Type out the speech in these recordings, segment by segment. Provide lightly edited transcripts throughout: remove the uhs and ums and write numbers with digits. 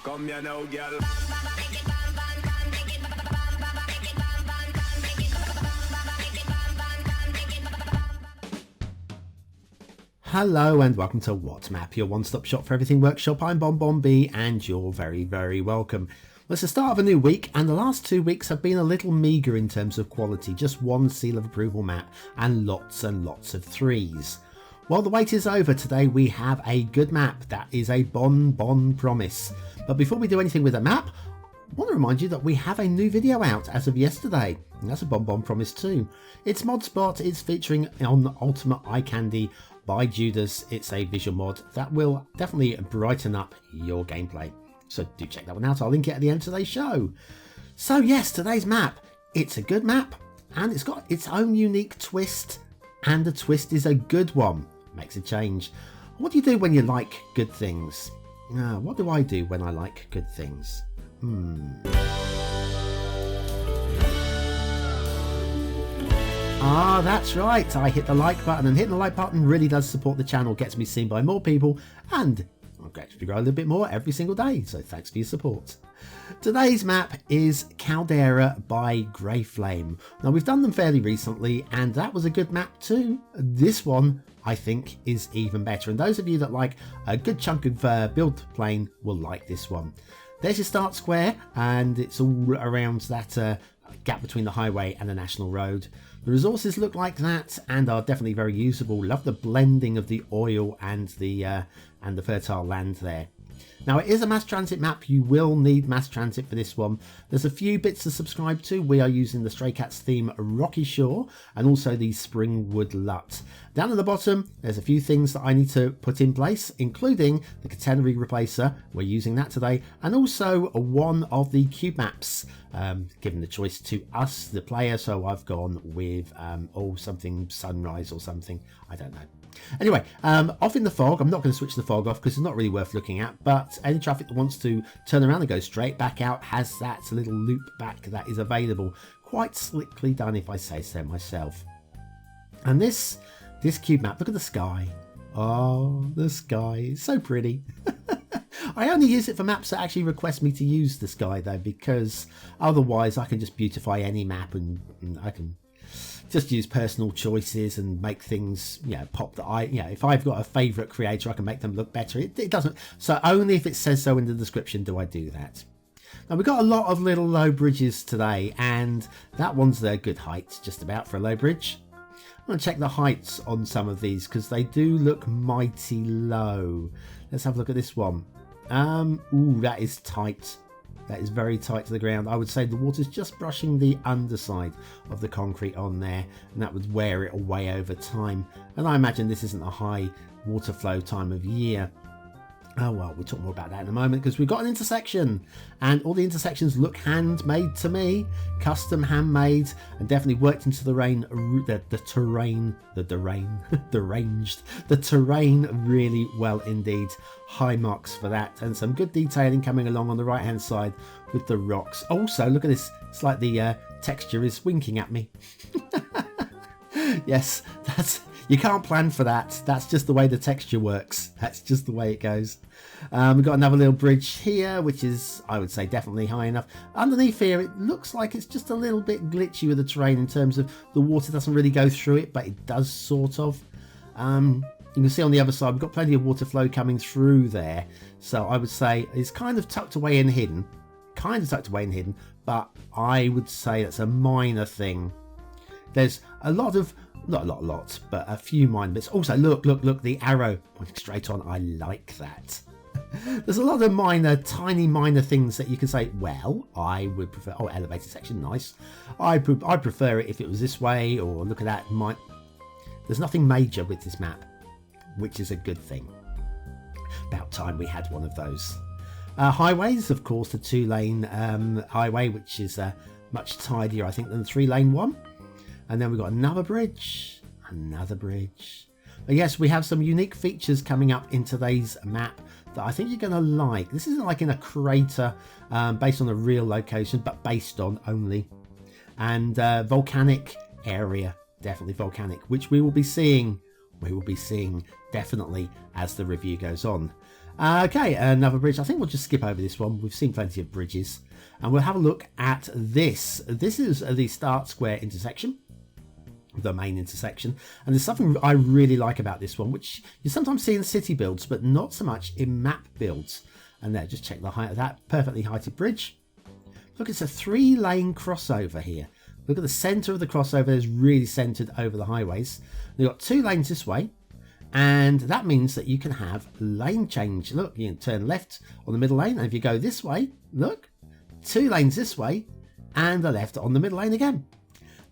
Come here now, girl. Hello and welcome to What Map, your one-stop shop for everything workshop. I'm BonBonB and you're very, very welcome. Well, it's the start of a new week and the last 2 weeks have been a little meagre in terms of quality. Just one seal of approval map and lots of threes. Well, the wait is over. Today we have a good map that is a Bon promise. But before we do anything with the map, I want to remind you that we have a new video out as of yesterday. And that's a Bon promise too. It's ModSpot. It's featuring on Ultimate Eye Candy by Judas. It's a visual mod that will definitely brighten up your gameplay. So do check that one out. I'll link it at the end of today's show. So yes, today's map. It's a good map and it's got its own unique twist. And the twist is a good one. Makes a change. What do you do when you like good things? What do I do when I like good things? That's right. I hit the like button, and hitting the like button really does support the channel, gets me seen by more people, and I'll gradually grow a little bit more every single day. So thanks for your support. Today's map is Caldera by Greyflame. Now we've done them fairly recently and that was a good map too. This one I think is even better, and those of you that like a good chunk of build plane will like this one. There's your start square and it's all around that gap between the highway and the national road. The resources look like that and are definitely very usable. Love the blending of the oil and the fertile land there. Now it is a mass transit map. You will need mass transit for this one. There's a few bits to subscribe to. We are using the Stray Cats theme Rocky Shore and also the Springwood Lut. Down at the bottom there's a few things that I need to put in place, including the catenary replacer. We're using that today, and also one of the cube maps, given the choice to us the player, so I've gone with something sunrise or something, I don't know. Anyway, off in the fog. I'm not going to switch the fog off because it's not really worth looking at, but any traffic that wants to turn around and go straight back out has that little loop back that is available. Quite slickly done if I say so myself. And this cube map, look at the sky. Oh, the sky is so pretty. I only use it for maps that actually request me to use the sky though, because otherwise I can just beautify any map and I can just use personal choices and make things, pop that if I've got a favourite creator, I can make them look better. It doesn't, so only if it says so in the description do I do that. Now we've got a lot of little low bridges today, and that one's a good height, just about for a low bridge. I'm going to check the heights on some of these because they do look mighty low. Let's have a look at this one. Ooh, that is tight. That is very tight to the ground. I would say the water's just brushing the underside of the concrete on there, and that would wear it away over time. And I imagine this isn't a high water flow time of year. Oh well, we'll talk more about that in a moment because we've got an intersection, and all the intersections look handmade to me, custom handmade, and definitely worked into the terrain really well indeed. High marks for that, and some good detailing coming along on the right hand side with the rocks. Also, look at this, it's like the texture is winking at me. Yes, you can't plan for that. That's just the way the texture works. That's just the way it goes. We've got another little bridge here, which is, I would say, definitely high enough. Underneath here, it looks like it's just a little bit glitchy with the terrain in terms of the water doesn't really go through it, but it does sort of. You can see on the other side, we've got plenty of water flow coming through there. So I would say it's kind of tucked away and hidden. But I would say that's a minor thing. There's a lot of, not a lot, but a few minor bits. Also, look, the arrow pointing straight on. I like that. There's a lot of tiny minor things that you can say, well, I would prefer, oh, elevated section, nice. I'd prefer it if it was this way, or look at that. There's nothing major with this map, which is a good thing. About time we had one of those. Highways, of course, the 2-lane highway, which is much tidier, I think, than the 3-lane one. And then we've got another bridge. But yes, we have some unique features coming up in today's map that I think you're going to like. This isn't like in a crater based on a real location, but based on only. And volcanic area, definitely volcanic, which we will be seeing definitely as the review goes on. Okay, another bridge. I think we'll just skip over this one. We've seen plenty of bridges. And we'll have a look at this. This is the start square intersection, the main intersection. And there's something I really like about this one, which you sometimes see in city builds, but not so much in map builds. And there, just check the height of that perfectly heighted bridge. Look, it's a 3-lane crossover here. Look at the centre of the crossover is really centred over the highways. They've got 2 lanes this way. And that means that you can have lane change. Look, you can turn left on the middle lane, and if you go this way, look, 2 lanes this way and the left on the middle lane again.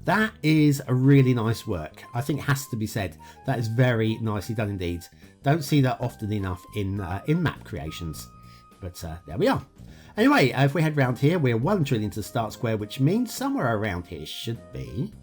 That is a really nice work. I think it has to be said. That is very nicely done indeed. Don't see that often enough in map creations. But there we are. Anyway, if we head round here, we're 1 trillion to the start square, which means somewhere around here should be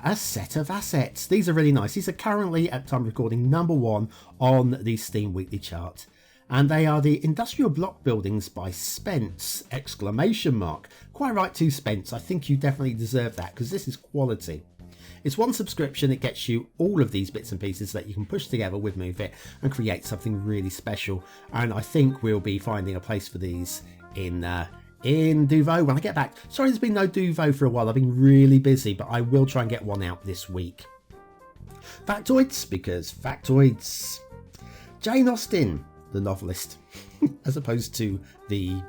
a set of assets. These are really nice. These are currently, at time of recording, #1 on the Steam Weekly chart. And they are the industrial block buildings by Spence! Exclamation mark. Quite right too, Spence. I think you definitely deserve that, because this is quality. It's 1 subscription. It gets you all of these bits and pieces that you can push together with MoveIt and create something really special. And I think we'll be finding a place for these in Duvo when I get back. Sorry, there's been no Duvo for a while. I've been really busy, but I will try and get one out this week. Factoids, because factoids. Jane Austen, the novelist, as opposed to the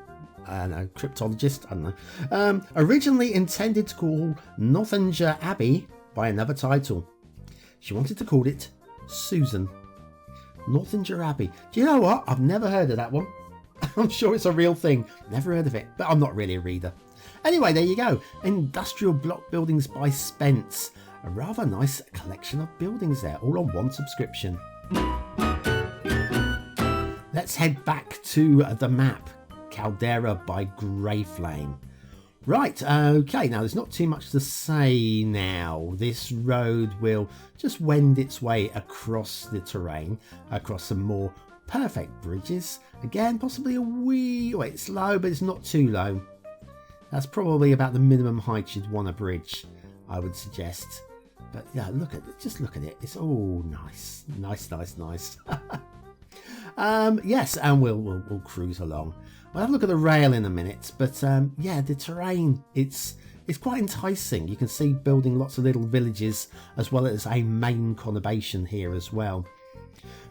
cryptologist, I don't know. Originally intended to call Northanger Abbey by another title. She wanted to call it Susan. Northanger Abbey. Do you know what? I've never heard of that one. I'm sure it's a real thing. Never heard of it, but I'm not really a reader. Anyway, there you go. Industrial block buildings by Spence. A rather nice collection of buildings there, all on 1 subscription. Let's head back to the map. Caldera by Greyflame. Right, okay, now there's not too much to say now. This road will just wend its way across the terrain, across some more perfect bridges. Again, possibly a wee... Wait, it's low, but it's not too low. That's probably about the minimum height you'd want a bridge, I would suggest. But yeah, look at it. Just look at it. It's all nice. Nice. Yes, and we'll cruise along. We'll have a look at the rail in a minute. But yeah, the terrain, it's quite enticing. You can see building lots of little villages as well as a main conurbation here as well.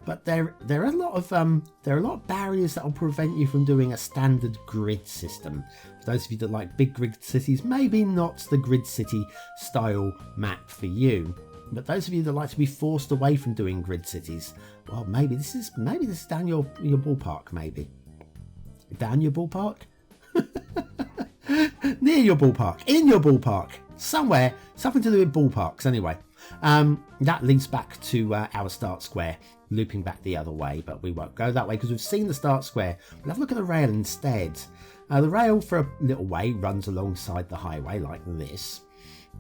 But there are a lot of barriers that will prevent you from doing a standard grid system. For those of you that like big grid cities, maybe not the grid city style map for you. But those of you that like to be forced away from doing grid cities, well, maybe this is down your ballpark. Maybe down your ballpark, near your ballpark, in your ballpark, somewhere, something to do with ballparks. Anyway, that leads back to our start square. Looping back the other way, but we won't go that way because we've seen the start square. We'll have a look at the rail instead. The rail for a little way runs alongside the highway like this,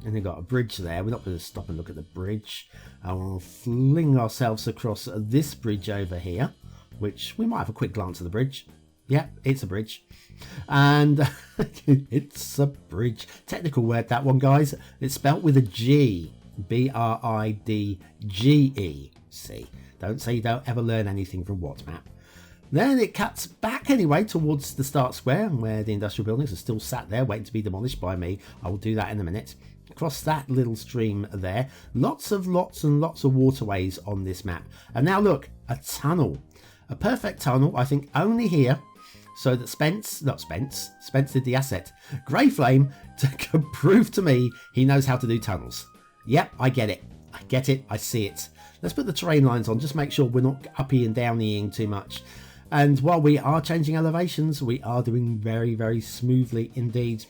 and they've got a bridge there. We're not going to stop and look at the bridge. We'll fling ourselves across this bridge over here, which we might have a quick glance at the bridge. Yeah, it's a bridge, and it's a bridge. Technical word, that one, guys. It's spelt with a G, Bridge. See. Don't say you don't ever learn anything from WhatsApp. Then it cuts back anyway towards the start square where the industrial buildings are still sat there waiting to be demolished by me. I will do that in a minute. Across that little stream there. Lots and lots of waterways on this map. And now look, a tunnel. A perfect tunnel, I think only here. So that Spence did the asset. Greyflame to prove to me he knows how to do tunnels. Yep, I get it. I see it. Let's put the terrain lines on, just make sure we're not uppy and downying too much. And while we are changing elevations, we are doing very, very smoothly indeed.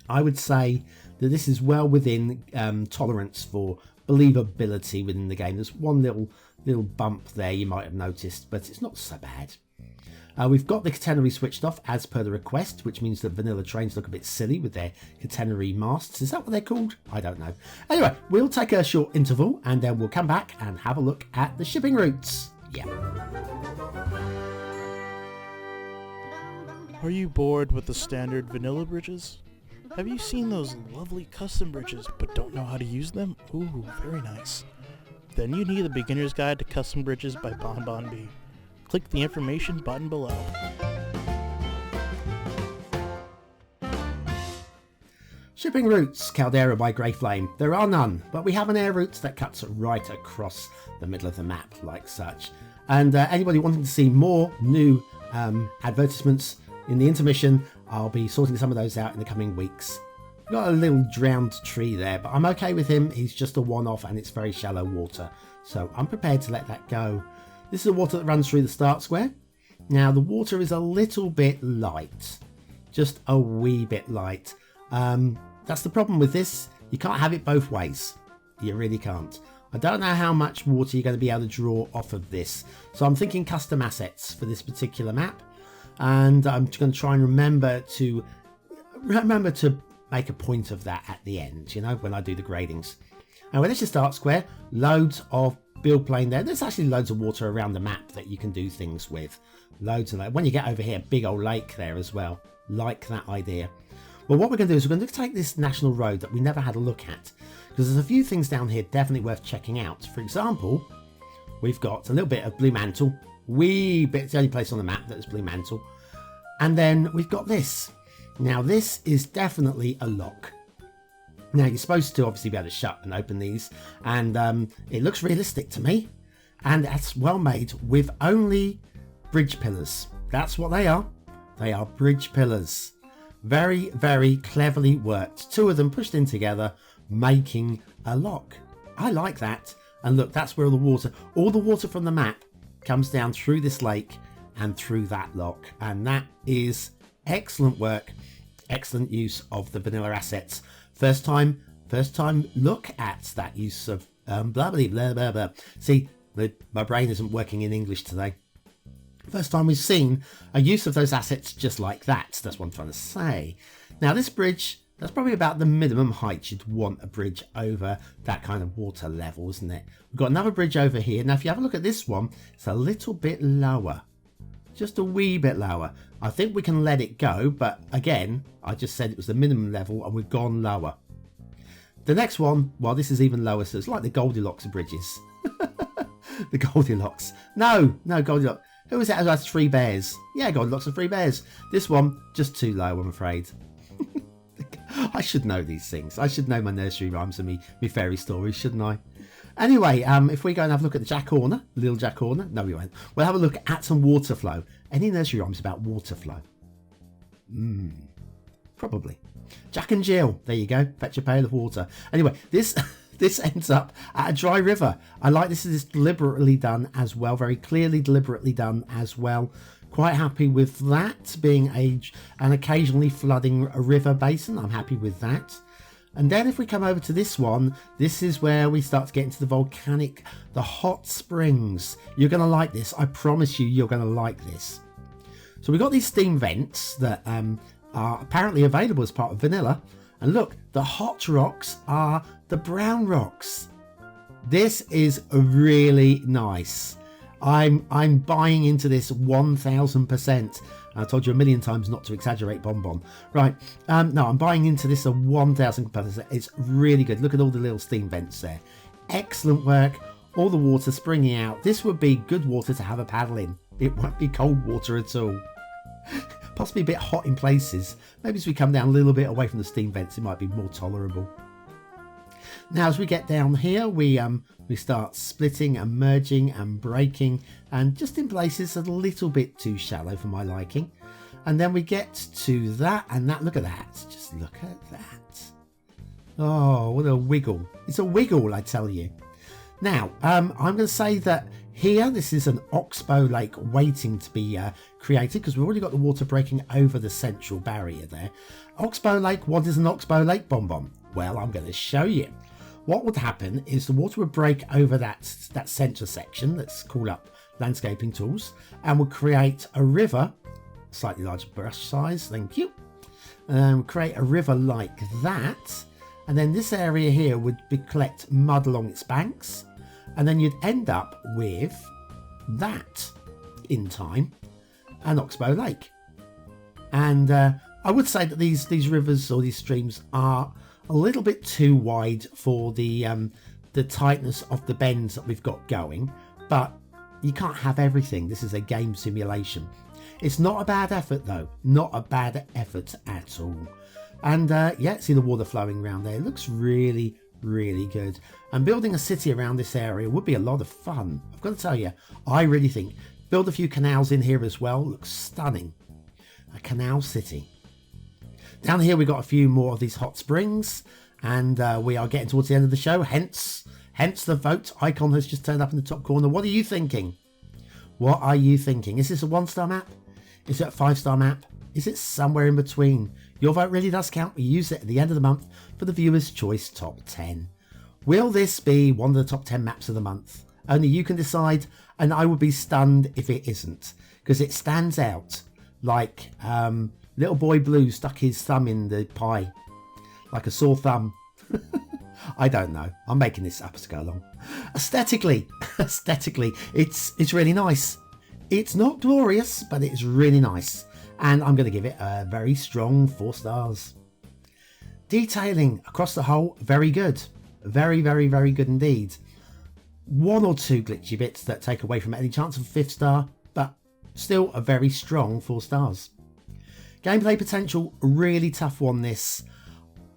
I would say that this is well within tolerance for believability within the game. There's one little bump there you might have noticed, but it's not so bad. We've got the catenary switched off as per the request, which means that vanilla trains look a bit silly with their catenary masts. Is that what they're called? I don't know. Anyway, we'll take a short interval and then we'll come back and have a look at the shipping routes. Yeah. Are you bored with the standard vanilla bridges? Have you seen those lovely custom bridges but don't know how to use them? Ooh, very nice. then you need the Beginner's Guide to Custom Bridges by BonBonB. Click the information button below. Shipping routes, Caldera by Greyflame. There are none, but we have an air route that cuts right across the middle of the map like such. And anybody wanting to see more new advertisements in the intermission, I'll be sorting some of those out in the coming weeks. We've got a little drowned tree there, but I'm okay with him. He's just a one-off and it's very shallow water, so I'm prepared to let that go. This is the water that runs through the start square. Now the water is a little bit light, just a wee bit light. That's the problem with this. You can't have it both ways. You really can't. I don't know how much water you're going to be able to draw off of this. So I'm thinking custom assets for this particular map. And I'm going to try and remember to make a point of that at the end, you know, when I do the gradings. And when it's your start square, loads of build plane there. There's actually loads of water around the map that you can do things with. Loads and loads. When you get over here, big old lake there as well. Like that idea. Well, what we're going to do is we're going to take this national road that we never had a look at, because there's a few things down here definitely worth checking out. For example, we've got a little bit of Blue Mantle, wee bit, it's the only place on the map that is Blue Mantle, and then we've got this. Now this is definitely a lock. Now you're supposed to obviously be able to shut and open these, and it looks realistic to me, and that's well made with only bridge pillars. That's what they are. They are bridge pillars. Very, very cleverly worked. Two of them pushed in together, making a lock. I like that. And look, that's where all the water from the map comes down through this lake and through that lock. And that is excellent work. Excellent use of the vanilla assets. First time look at that use of blah, blah, blah, blah, blah. See, my brain isn't working in English today. First time we've seen a use of those assets just like that. That's what I'm trying to say. Now this bridge, that's probably about the minimum height you'd want a bridge over that kind of water level, isn't it? We've got another bridge over here. Now if you have a look at this one, it's a little bit lower. Just a wee bit lower. I think we can let it go, but again, I just said it was the minimum level and we've gone lower. The next one, well, this is even lower, so it's like the Goldilocks of bridges. The Goldilocks. No, Goldilocks. Who was that who has three bears? Yeah, Goldilocks and three bears. This one, just too low, I'm afraid. I should know these things. I should know my nursery rhymes and me fairy stories, shouldn't I? Anyway, if we go and have a look at the Jack Horner, little Jack Horner. No, we won't. We'll have a look at some water flow. Any nursery rhymes about water flow? Probably. Jack and Jill. There you go. Fetch a pail of water. Anyway, this ends up at a dry river. I like this. Is deliberately done as well. Very clearly deliberately done as well. Quite happy with that being an occasionally flooding a river basin. I'm happy with that. And then if we come over to this one, this is where we start to get into the volcanic, the hot springs. You're going to like this. I promise you're going to like this. So we've got these steam vents that are apparently available as part of vanilla. And look, the hot rocks are the brown rocks. This is really nice. I'm buying into this 1000%. I told you a million times not to exaggerate BonBon. Right, no, I'm buying into this a 1000%. It's really good. Look at all the little steam vents there. Excellent work. All the water springing out. This would be good water to have a paddle in. It won't be cold water at all. Possibly a bit hot in places. Maybe as we come down a little bit away from the steam vents, it might be more tolerable. Now as we get down here, we start splitting and merging and breaking, and just in places a little bit too shallow for my liking. And then we get to that, and that, look at that. Just look at that. Oh, what a wiggle. It's a wiggle, I tell you. Now, I'm going to say that here, this is an oxbow lake waiting to be created, because we've already got the water breaking over the central barrier there. Oxbow lake, what is an oxbow lake, BonBon? Well, I'm going to show you. What would happen is the water would break over that centre section that's called up landscaping tools, and would create a river, slightly larger brush size, thank you, create a river like that, and then this area here would collect mud along its banks, and then you'd end up with that, in time, an oxbow lake. And I would say that these rivers or these streams are a little bit too wide for the the tightness of the bends that we've got going, but you can't have everything. This is a game simulation. It's not a bad effort though, not a bad effort at all. And yeah, see the water flowing around there. It looks really, really good. And building a city around this area would be a lot of fun. I've got to tell you, I really think build a few canals in here as well. Looks stunning. A canal city. Down here we've got a few more of these hot springs, and we are getting towards the end of the show. Hence the vote icon has just turned up in the top corner. What are you thinking? What are you thinking? Is this a 1-star map? Is it a 5-star map? Is it somewhere in between? Your vote really does count. We use it at the end of the month for the Viewers' Choice Top 10. Will this be one of the top 10 maps of the month? Only you can decide, and I would be stunned if it isn't, because it stands out like Little Boy Blue stuck his thumb in the pie, like a sore thumb. I don't know. I'm making this up as I go along. Aesthetically, it's really nice. It's not glorious, but it's really nice. And I'm going to give it a very strong 4 stars. Detailing across the whole, very good. Very, very, very good indeed. 1 or 2 glitchy bits that take away from any chance of a 5th star, but still a very strong 4 stars. Gameplay potential, really tough one this.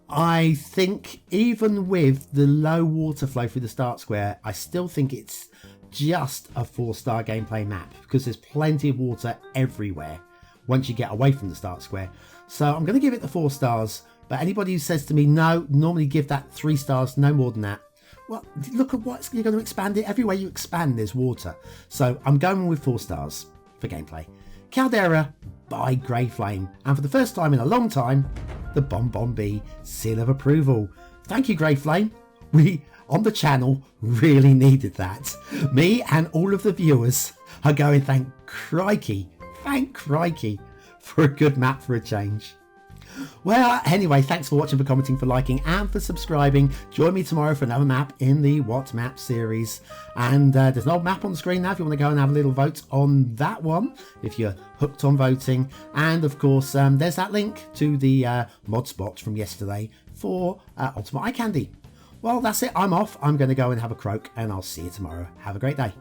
I think even with the low water flow through the start square, I still think it's just a 4-star gameplay map because there's plenty of water everywhere once you get away from the start square. So I'm going to give it the 4 stars, but anybody who says to me no, normally give that 3 stars, no more than that. Well, look at what you're going to expand it. Everywhere you expand, there's water. So I'm going with 4 stars for gameplay. Caldera by Greyflame, and for the first time in a long time, the BonBonB seal of approval. Thank you, Greyflame. We on the channel really needed that. Me and all of the viewers are going thank crikey for a good map for a change. Well, anyway, thanks for watching, for commenting, for liking, and for subscribing. Join me tomorrow for another map in the What Map series. And there's an old map on the screen now if you want to go and have a little vote on that one, if you're hooked on voting. And of course, there's that link to the mod spot from yesterday for Ultimate Eye Candy. Well, that's it. I'm off. I'm going to go and have a croak, and I'll see you tomorrow. Have a great day.